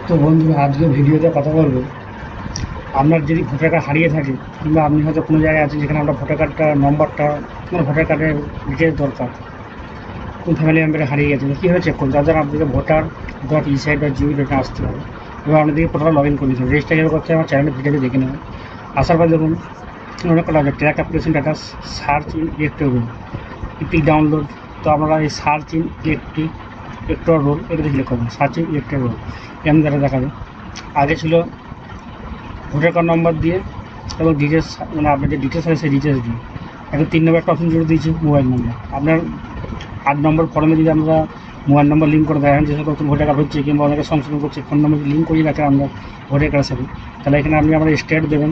তো বন্ধুরা, আজকে ভিডিওতে কথা বলবো আপনার যদি ভোটার কার্ড হারিয়ে থাকে, কিংবা আপনি হয়তো কোনো জায়গায় আছেন যেখানে আপনার ভোটার কার্ডটা নম্বরটা, মানে ভোটার কার্ডের ডিটেলস দরকার, কোন ফ্যামিলি মেম্বারে হারিয়ে গেছে, কীভাবে চেক করুন? তার জন্য আপনাকে votar.ecid.gov.in আসতে হবে এবং আপনাদেরকে পোর্টালে লগ ইন করে নিতে হবে। রেজিস্টার কীভাবে করতে হবে আমার চ্যানেলের ভিডিওতে দেখে নেবেন। আসার পর দেখুন অনেক কটা আছে, track application data, search in electoral roll, epic download. তো আমরা এই সার্চ ইন ইলেকট্রাল রোল এটাতে ক্লিক করবেন। সার্চ ইন ইলেকট্রাল রোল এমন দ্বারা দেখাবে। আগে ছিল ভোটার কার্ড নম্বর দিয়ে এবং ডিটেলস, মানে আপনার যে ডিটেলস আছে সেই ডিটেলস দিয়ে। এখন 3 নম্বর একটা অপশন জুড়ে দিয়েছি, মোবাইল নম্বর। আপনার 8 নম্বর ফর্মে যদি আমরা মোবাইল নম্বর লিঙ্ক করে দেয়, যেসব নতুন ভোটার কার্ড হচ্ছে কিংবা অনেকে সংশোধন করছে, ফোন নম্বর লিঙ্ক করিয়ে রাখেন আমরা ভোটার কার্ডের সাথে, তাহলে এখানে আপনি আমরা স্টেট দেবেন,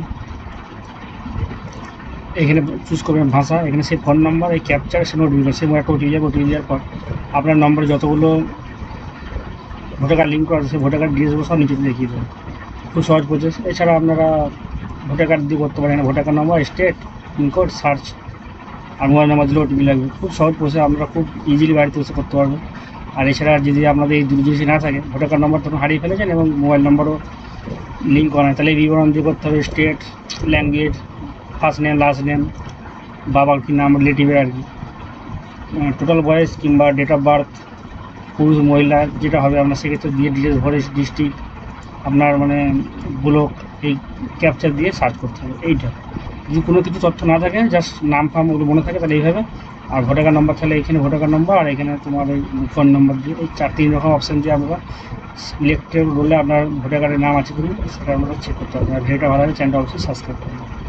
এখানে চুজ করবেন ভাষা, এখানে সেই ফোন নম্বর, এই ক্যাপচার সে নোট দিবেন, সে একটা ওটিপি যাবে। ওটিপি দেওয়ার পর আপনার নম্বরে যতগুলো ভোটার কার্ড লিঙ্ক করা আছে সেই ভোটার কার্ড ডিটেলসগুলো সব নিচে দেখিয়ে দেবেন। খুব সহজ প্রসেস। এছাড়া আপনারা ভোটার কার্ড দিয়ে করতে পারেন, voter card number, state, pin code, search আর মোবাইল নাম্বার দিলে ওটিপি লাগবে। খুব সহজ প্রসেস, আমরা খুব ইজিলি বাড়িতে বসে করতে পারবো। আর এছাড়া যদি আপনাদের এই দুটো জিনিস না থাকে, ভোটার কার্ড নম্বর তখন হারিয়ে ফেলেছেন এবং মোবাইল নম্বরও লিঙ্ক করা হয়, তাহলে এই বিবরণ দিয়ে করতে হবে। State, language, first name, last name, বাবার কি নাম, রিলেটিভের আর কি, টোটাল বয়স কিংবা ডেট অফ বার্থ, পুরুষ মহিলা যেটা হবে আপনার সেক্ষেত্রে দিয়ে ডিটেলস ভরে, ডিস্ট্রিক্ট আপনার মানে ব্লক, এই ক্যাপচার দিয়ে সার্চ করতে হবে। এইটা যদি কোনো কিছু তথ্য না থাকে, জাস্ট নাম ফার্ম ওগুলো মনে থাকে, তাহলে এইভাবে। আর ভোটার কার্ড নম্বর থাকলে এখানে ভোটার কার্ড নম্বর, আর এখানে তোমার এই ফোন নম্বর দিয়ে এই 3 রকম অপশান দিয়ে আমরা সিলেক্টেড রোলে আপনার ভোটার কার্ডের নাম আছে কিনা সেটা আমরা চেক করতে হবে। আর ভিডিওটা ভালো লাগে চ্যানেলটা অবশ্যই সাবস্ক্রাইব করবেন।